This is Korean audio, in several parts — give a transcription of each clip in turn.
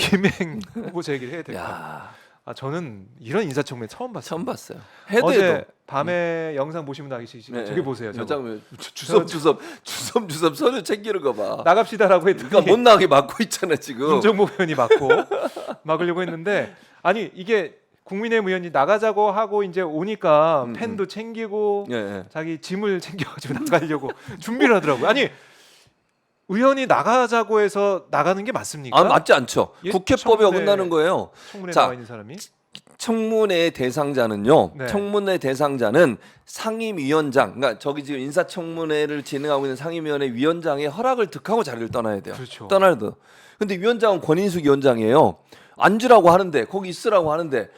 김행 후보자 얘기를 해야 될 것 같아요. 야, 아 저는 이런 인사청문 처음 봤어요. 처음 봤어요. 해도 어제 해도. 밤에 영상 보시면 아시겠지만 네, 저기 보세요. 저 저거. 장면 주섬주섬 서류 챙기는 거 봐. 나갑시다라고 했더니 그러니까 못 나가게 막고 있잖아 지금. 김정모 의원이 막고 막으려고 했는데 아니 이게 국민의힘 의원이 나가자고 하고 이제 오니까 펜도 챙기고 예, 예. 자기 짐을 챙겨가지고 나가려고 준비를 하더라고요. 아니 의원이 나가자고 해서 나가는 게 맞습니까? 아 맞지 않죠. 예, 국회법에 청문회- 어긋나는 거예요. 청문회 자, 나와 있는 사람이 청문회 대상자는요. 네. 청문회 대상자는 상임위원장, 그러니까 저기 지금 인사청문회를 진행하고 있는 상임위원회 위원장의 허락을 득하고 자리를 떠나야 돼요. 그렇죠. 떠나야 돼요. 근데 위원장은 권인숙 위원장이에요. 앉으라고 하는데 거기 있으라고 하는데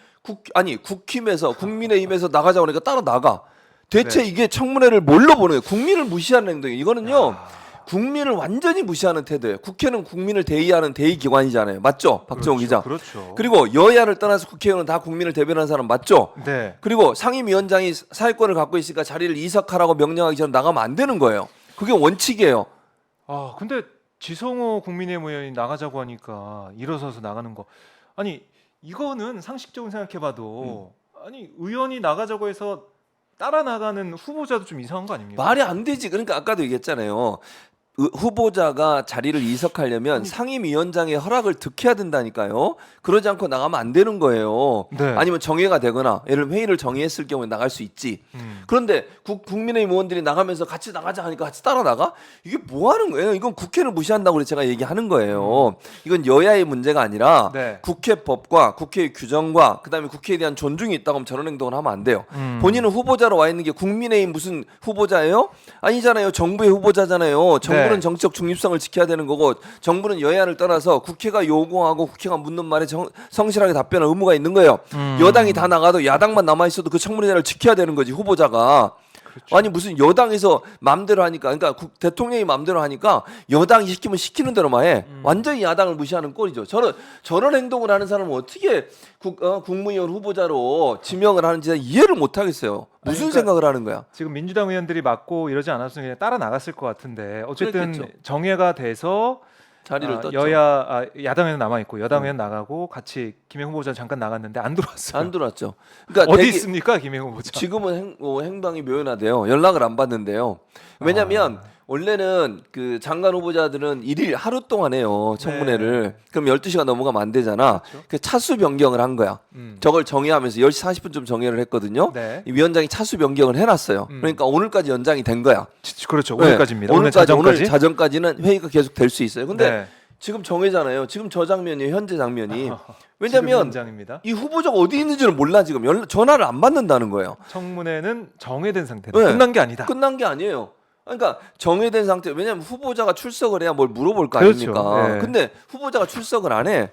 국힘에서 국민의힘에서 나가자고 하니까 따라 나가. 대체 네. 이게 청문회를 뭘로 보는 거예요? 국민을 무시하는 행동이에요. 이거는요. 야. 국민을 완전히 무시하는 태도예요. 국회는 국민을 대의하는 대의기관이잖아요. 맞죠? 박정우 기자. 그렇죠. 그리고 여야를 떠나서 국회의원은 다 국민을 대변하는 사람 맞죠? 네. 그리고 상임위원장이 사회권을 갖고 있으니까 자리를 이석하라고 명령하기 전에 나가면 안 되는 거예요. 그게 원칙이에요. 아 근데 지성호 국민의힘 의원이 나가자고 하니까 일어서서 나가는 거 아니 이거는 상식적으로 생각해봐도 아니 의원이 나가자고 해서 따라 나가는 후보자도 좀 이상한 거 아닙니까? 말이 안 되지. 그러니까 아까도 얘기했잖아요. 후보자가 자리를 이석하려면 아니, 상임위원장의 허락을 득해야 된다니까요. 그러지 않고 나가면 안 되는 거예요. 네. 아니면 정회가 되거나 예를 들면 회의를 정의했을 경우에 나갈 수 있지. 음. 그런데 국민의힘 의원들이 나가면서 같이 나가자 하니까 같이 따라 나가? 이게 뭐 하는 거예요? 이건 국회를 무시한다고 그래서 제가 얘기하는 거예요. 이건 여야의 문제가 아니라 네. 국회법과 국회의 규정과 그다음에 국회에 대한 존중이 있다고 하면 저런 행동을 하면 안 돼요. 본인은 후보자로 와 있는 게 국민의힘 무슨 후보자예요? 아니잖아요. 정부의 후보자잖아요. 정부는 네. 정치적 중립성을 지켜야 되는 거고 정부는 여야를 떠나서 국회가 요구하고 국회가 묻는 말에 성실하게 답변할 의무가 있는 거예요. 여당이 다 나가도 야당만 남아 있어도 그 청문회를 지켜야 되는 거지 후보자가. 그렇죠. 아니 무슨 여당에서 맘대로 하니까 그러니까 대통령이 맘대로 하니까 여당이 시키면 시키는 대로만 해. 완전히 야당을 무시하는 꼴이죠. 저런 행동을 하는 사람은 어떻게 국무위원 후보자로 지명을 하는지 이해를 못 하겠어요. 무슨 그러니까 생각을 하는 거야? 지금 민주당 의원들이 맞고 이러지 않았으면 그냥 따라 나갔을 것 같은데 어쨌든 그랬겠죠. 정해가 돼서 자리를 떴죠. 야당 의원 남아 있고 여당 의원 나가고 같이 김행 후보자 잠깐 나갔는데 안 들어왔어요. 안 들어왔죠. 그러니까 어디 있습니까 김행 후보자? 지금은 행방이 묘연하대요. 연락을 안 받는데요. 왜냐하면 원래는 그 장관 후보자들은 일일 하루 동안 해요 청문회를. 그럼 12시간 넘어가면 안 되잖아. 그렇죠. 그 차수 변경을 한 거야. 저걸 정의하면서 10시 40분쯤 정의를 했거든요. 네. 이 위원장이 차수 변경을 해놨어요. 그러니까 오늘까지 연장이 된 거야. 그렇죠. 네. 오늘까지입니다. 오늘 오늘 자정까지는 회의가 계속 될 수 있어요. 근데 네. 지금 정회잖아요. 지금 저 장면이에요. 현재 장면이. 지금 왜냐면 현장입니다. 이 후보자가 어디 있는지를 몰라 지금. 전화를 안 받는다는 거예요. 청문회는 정해된 상태다. 네. 끝난 게 아니다. 끝난 게 아니에요. 그러니까 정해된 상태. 왜냐하면 후보자가 출석을 해야 뭘 물어볼 거 그렇죠. 아닙니까? 네. 근데 후보자가 출석을 안 해.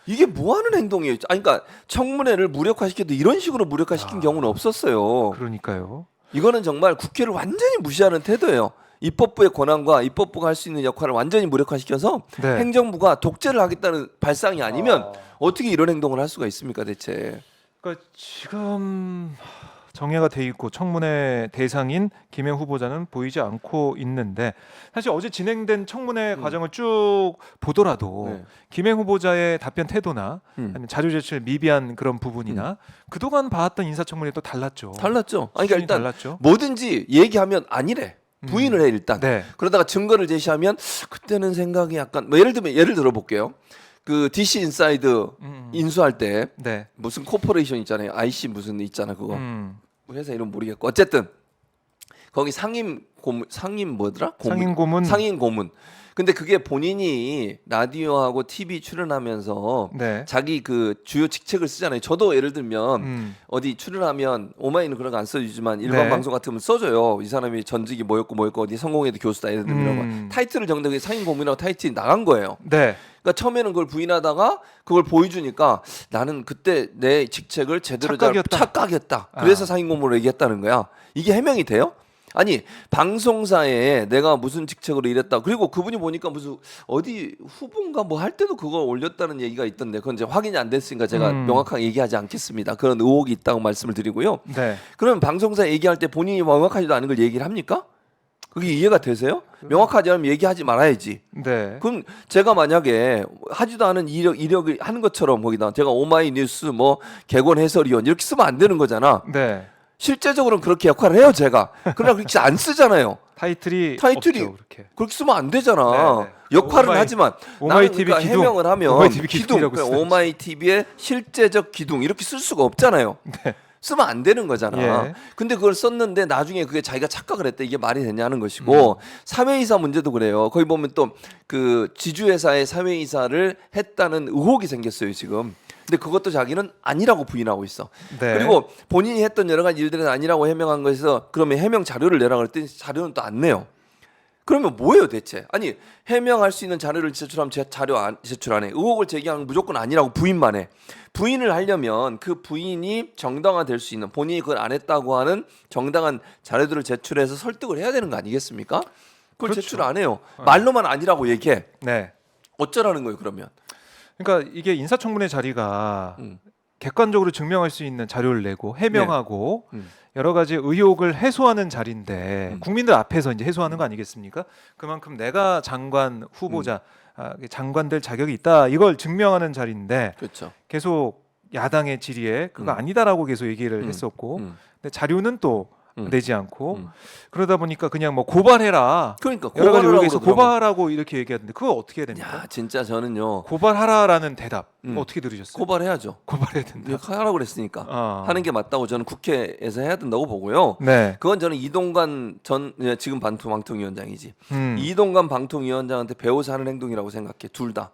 이게 뭐 하는 행동이에요? 그러니까 청문회를 무력화시켜도 이런 식으로 무력화시킨 경우는 없었어요. 그러니까요. 이거는 정말 국회를 완전히 무시하는 태도예요. 입법부의 권한과 입법부가 할 수 있는 역할을 완전히 무력화시켜서 네. 행정부가 독재를 하겠다는 발상이 아니면 어떻게 이런 행동을 할 수가 있습니까, 대체? 그러니까 지금 정해가 돼 있고 청문회 대상인 김행 후보자는 보이지 않고 있는데 사실 어제 진행된 청문회 과정을 쭉 보더라도 네. 김행 후보자의 답변 태도나 아니면 자료 제출 미비한 그런 부분이나 그동안 봐왔던 인사청문회 또 달랐죠. 달랐죠. 아니, 그러니까 수준이 일단 달랐죠. 뭐든지 얘기하면 아니래. 부인을 해 일단. 네. 그러다가 증거를 제시하면 그때는 생각이 약간 뭐 예를 들어볼게요. 그 DC 인사이드 인수할 때 네. 무슨 코퍼레이션 있잖아요. IC 무슨 있잖아 그거. 음. 회사 이름 모르겠고 어쨌든 거기 상임 뭐더라? 상임 고문. 근데 그게 본인이 라디오하고 TV 출연하면서 네. 자기 그 주요 직책을 쓰잖아요. 저도 예를 들면 어디 출연하면 오마이는 그런 거 안 써주지만 일반 네. 방송 같으면 써줘요. 이 사람이 전직이 뭐였고 어디 성공회대 교수다 예를 들면 이런 거. 타이틀을 정당하게 상임 고문이라고 타이틀이 나간 거예요. 네. 그러니까 처음에는 그걸 부인하다가 그걸 보여주니까 나는 그때 내 직책을 제대로 착각이었다. 그래서 상임 고문으로 얘기했다는 거야. 이게 해명이 돼요? 아니 방송사에 내가 무슨 직책으로 일했다. 그리고 그분이 보니까 무슨 어디 후보인가 뭐 할 때도 그거 올렸다는 얘기가 있던데 그건 이제 확인이 안 됐으니까 제가 명확하게 얘기하지 않겠습니다. 그런 의혹이 있다고 말씀을 드리고요. 네. 그러면 방송사 얘기할 때 본인이 명확하지도 않은 걸 얘기를 합니까? 그게 이해가 되세요? 명확하지 않으면 얘기하지 말아야지. 네. 그럼 제가 만약에 하지도 않은 이력을 하는 것처럼 거기다 제가 오마이뉴스 뭐 개건 해설위원 이렇게 쓰면 안 되는 거잖아. 네. 실제적으로는 그렇게 역할을 해요 제가. 그러나 그렇게 안 쓰잖아요. 타이틀이 없죠, 그렇게 쓰면 안 되잖아. 네. 역할은 하지만 오마이 나는 TV 그러니까 기둥. 해명을 하면 오마이 TV 기둥, 기둥이라고 그러니까 써야지. 오마이 TV의 실제적 기둥 이렇게 쓸 수가 없잖아요. 네. 쓰면 안 되는 거잖아. 예. 근데 그걸 썼는데 나중에 그게 자기가 착각을 했다. 이게 말이 되냐는 것이고 사회이사 문제도 그래요. 거기 보면 또 그 지주회사의 사회이사를 했다는 의혹이 생겼어요 지금. 근데 그것도 자기는 아니라고 부인하고 있어. 네. 그리고 본인이 했던 여러 가지 일들은 아니라고 해명한 것에서 그러면 해명 자료를 내라 그랬더니 자료는 또 안 내요. 그러면 뭐예요 대체? 아니 해명할 수 있는 자료를 제출하면 자료 제출 안 해. 의혹을 제기하면 무조건 아니라고 부인만 해. 부인을 하려면 그 부인이 정당화될 수 있는 본인이 그걸 안 했다고 하는 정당한 자료들을 제출해서 설득을 해야 되는 거 아니겠습니까? 그걸 그렇죠. 제출 안 해요. 말로만 아니라고 얘기해. 네. 어쩌라는 거예요 그러면? 그러니까 이게 인사청문회 자리가 음. 객관적으로 증명할 수 있는 자료를 내고 해명하고 음. 여러 가지 의혹을 해소하는 자리인데 국민들 앞에서 이제 해소하는 거 아니겠습니까? 그만큼 내가 장관 후보자, 장관 될 자격이 있다 이걸 증명하는 자리인데 그렇죠. 계속 야당의 질의에 그거 아니다라고 계속 얘기를 했었고, 근데 자료는 또 내지 않고 그러다 보니까 그냥 뭐 고발해라. 그러니까 여러 가지 고발하라고 의혹에서 그러더라고. 고발하고 이렇게 얘기하는데 그거 어떻게 해야 됩니까? 야 진짜 저는요 고발하라라는 대답 어떻게 들으셨어요? 고발해야죠. 고발해야 된다. 하라고 그랬으니까 아. 하는 게 맞다고 저는 국회에서 해야 된다고 보고요. 네. 그건 저는 이동관 전 지금 방통위원장이지. 음. 이동관 방통위원장한테 배워서 하는 행동이라고 생각해. 둘 다.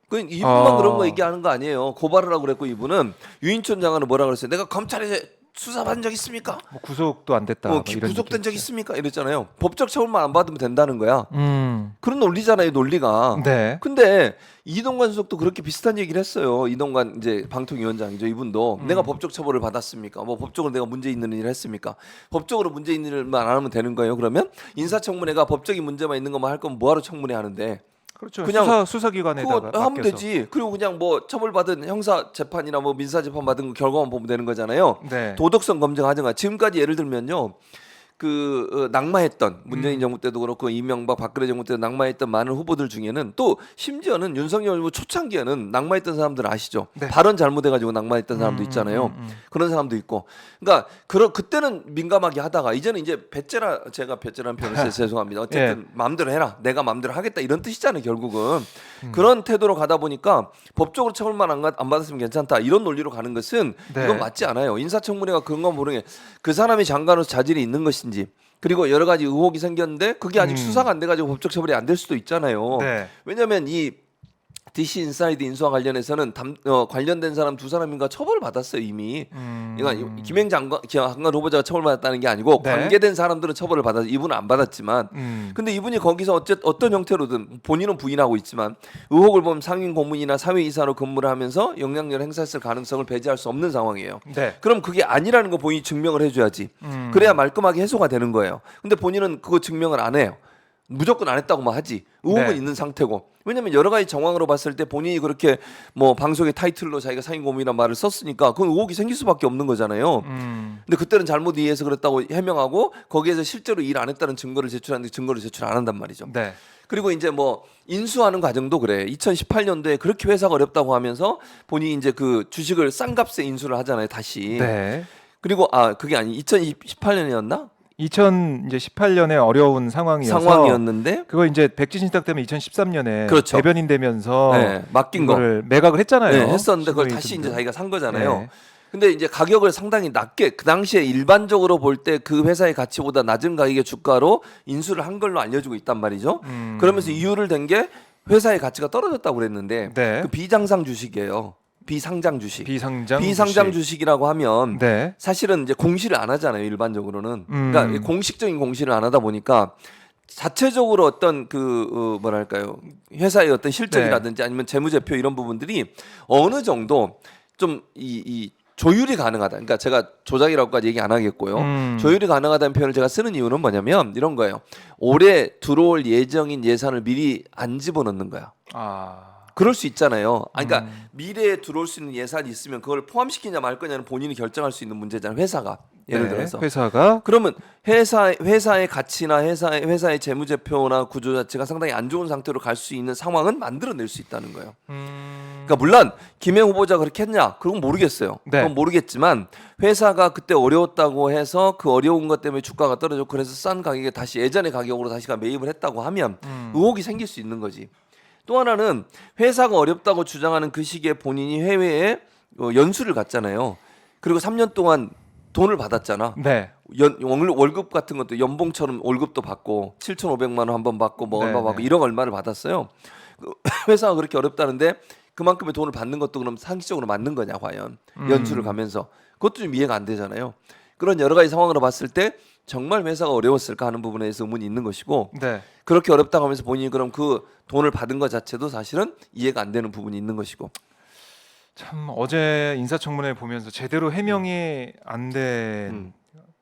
그 이분만 그런 거 얘기하는 거 아니에요. 고발을 하고 그랬고 이분은 유인촌 장관은 뭐라 그랬어요? 내가 검찰에 수사받은 적 있습니까? 뭐 구속도 안 됐다. 뭐 이런 구속된 적 얘기였죠. 있습니까? 이랬잖아요. 법적 처벌만 안 받으면 된다는 거야. 음. 그런 논리잖아요, 논리가. 네. 근데 이동관 수석도 그렇게 비슷한 얘기를 했어요. 이동관 이제 방통위원장이죠. 이분도 내가 법적 처벌을 받았습니까? 뭐 법적으로 내가 문제 있는 일을 했습니까? 법적으로 문제 있는 일만 안 하면 되는 거예요. 그러면 인사청문회가 법적인 문제만 있는 것만 할 거면 뭐하러 청문회 하는데? 그렇죠. 그냥 수사기관에다가 그거 하면 맡겨서. 되지. 그리고 그냥 뭐 처벌받은 형사 재판이나 뭐 민사 재판 받은 거 결과만 보면 되는 거잖아요. 네. 도덕성 검증하든가. 지금까지 예를 들면요. 그 낙마했던 문재인 정부 때도 그렇고 이명박 박근혜 정부 때도 낙마했던 많은 후보들 중에는 또 심지어는 윤석열 후보 초창기에는 낙마했던 사람들 아시죠? 네. 발언 잘못해가지고 낙마했던 사람도 있잖아요. 그런 사람도 있고. 그러니까 그때는 민감하게 하다가 이제는 이제 제가 배째라는 표현을 써서 죄송합니다. 어쨌든 마음대로 해라. 내가 마음대로 하겠다 이런 뜻이잖아요. 결국은 그런 태도로 가다 보니까 법적으로 처벌만 안 받았으면 괜찮다 이런 논리로 가는 것은 네. 이건 맞지 않아요. 인사청문회가 그런 건 모르게 그 사람이 장관으로서 자질이 있는 것인지 그리고 여러 가지 의혹이 생겼는데 그게 아직 수사가 안 돼가지고 법적 처벌이 안 될 수도 있잖아요. 네. 왜냐하면 이 DC 인사이드 인수와 관련해서는 관련된 사람 두 사람인가 처벌을 받았어요 이미. 그러니까 김행 장관 후보자가 처벌받았다는 게 아니고 네. 관계된 사람들은 처벌을 받았. 이분은 안 받았지만. 근데 이분이 거기서 어떤 형태로든 본인은 부인하고 있지만 의혹을 보면 상임 고문이나 사회이사로 근무를 하면서 영향력을 행사했을 가능성을 배제할 수 없는 상황이에요. 네. 그럼 그게 아니라는 거 본인이 증명을 해줘야지. 그래야 말끔하게 해소가 되는 거예요. 근데 본인은 그거 증명을 안 해요. 무조건 안 했다고만 하지. 의혹은 네. 있는 상태고. 왜냐면 여러 가지 정황으로 봤을 때 본인이 그렇게 뭐 방송의 타이틀로 자기가 상임고문이라는 말을 썼으니까 그건 의혹이 생길 수밖에 없는 거잖아요. 근데 그때는 잘못 이해해서 그랬다고 해명하고 거기에서 실제로 일 안 했다는 증거를 제출하는데 증거를 제출 안 한단 말이죠. 네. 그리고 이제 뭐 인수하는 과정도 그래. 2018년도에 그렇게 회사가 어렵다고 하면서 본인이 이제 그 주식을 싼 값에 인수를 하잖아요. 다시. 네. 그리고 그게 아니 2018년이었나? 2018년에 어려운 상황이었는데 그거 이제 백지 신탁 때문에 2013년에 그렇죠. 대변인 되면서 네, 맡긴 거 그거를 매각을 했잖아요. 네, 했었는데 그걸 신동희 다시 등등. 이제 자기가 산 거잖아요. 네. 근데 이제 가격을 상당히 낮게 그 당시에 일반적으로 볼 때 그 회사의 가치보다 낮은 가격의 주가로 인수를 한 걸로 알려지고 있단 말이죠. 그러면서 이유를 댄 게 회사의 가치가 떨어졌다고 그랬는데 네. 그 비장상 주식이에요. 비상장 주식. 비상장 주식이라고 하면 네. 사실은 이제 공시를 안 하잖아요. 일반적으로는. 음. 그러니까 공식적인 공시를 안 하다 보니까 자체적으로 어떤 그 뭐랄까요 회사의 어떤 실적이라든지 아니면 재무제표 이런 부분들이 어느 정도 좀 이 조율이 가능하다. 그러니까 제가 조작이라고까지 얘기 안 하겠고요. 조율이 가능하다는 표현을 제가 쓰는 이유는 뭐냐면 이런 거예요. 올해 들어올 예정인 예산을 미리 안 집어넣는 거야. 그럴 수 있잖아요. 그러니까 미래에 들어올 수 있는 예산이 있으면 그걸 포함시키냐 말 거냐는 본인이 결정할 수 있는 문제잖아요. 회사가. 예를 네, 들어서 회사가 그러면 회사의 가치나 회사의 재무제표나 구조 자체가 상당히 안 좋은 상태로 갈 수 있는 상황은 만들어낼 수 있다는 거예요. 그러니까 물론 김행 후보자 그렇게 했냐? 그건 모르겠어요. 네. 그건 모르겠지만 회사가 그때 어려웠다고 해서 그 어려운 것 때문에 주가가 떨어졌고 그래서 싼 가격에 다시 예전의 가격으로 다시가 매입을 했다고 하면 의혹이 생길 수 있는 거지. 또 하나는 회사가 어렵다고 주장하는 그 시기에 본인이 해외에 연수를 갔잖아요. 그리고 3년 동안 돈을 받았잖아. 네. 월급 같은 것도 연봉처럼 월급도 받고 7,500만 원 한 번 받고 뭐 얼마 네, 받고 네. 1억 얼마를 받았어요. 회사가 그렇게 어렵다는데 그만큼의 돈을 받는 것도 그럼 상식적으로 맞는 거냐 과연 연수를 가면서 그것도 좀 이해가 안 되잖아요. 그런 여러 가지 상황으로 봤을 때 정말 회사가 어려웠을까 하는 부분에 대해서 의문이 있는 것이고 네. 그렇게 어렵다고 하면서 본인이 그럼 그 돈을 받은 것 자체도 사실은 이해가 안 되는 부분이 있는 것이고 참 어제 인사청문회 보면서 제대로 해명이 안 된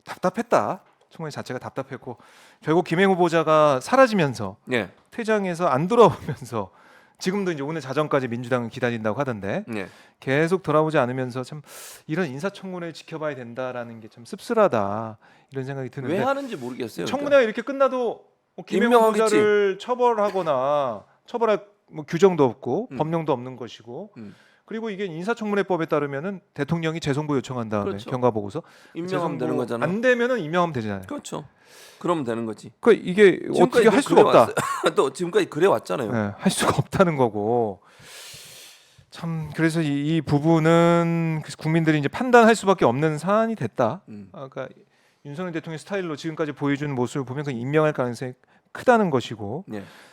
답답했다. 청문회 자체가 답답했고 결국 김행 후보자가 사라지면서 예, 퇴장해서 안 돌아오면서 지금도 이제 오늘 자정까지 민주당은 기다린다고 하던데 예. 계속 돌아오지 않으면서 참 이런 인사청문회 지켜봐야 된다라는 게 참 씁쓸하다 이런 생각이 드는데 왜 하는지 모르겠어요. 청문회가 이렇게 끝나도 김행 임명하겠지. 후보자를 처벌하거나 처벌할 뭐 규정도 없고 음. 법령도 없는 것이고 음. 그리고 이게 인사청문회법에 따르면은 대통령이 재송부 요청한 다음에 그렇죠. 경과 보고서 임명하면 되는 거잖아. 안 되면은 임명하면 되잖아요. 그렇죠. 그러면 되는 거지. 그 이게 어떻게 할 수가 없다. 또 지금까지 그래 왔잖아요. 네, 할 수가 없다는 거고 참 그래서 이 부분은 국민들이 이제 판단할 수밖에 없는 사안이 됐다. 그러니까 윤석열 대통령 스타일로 지금까지 보여준 모습을 보면 그 임명할 가능성이 크다는 것이고 예.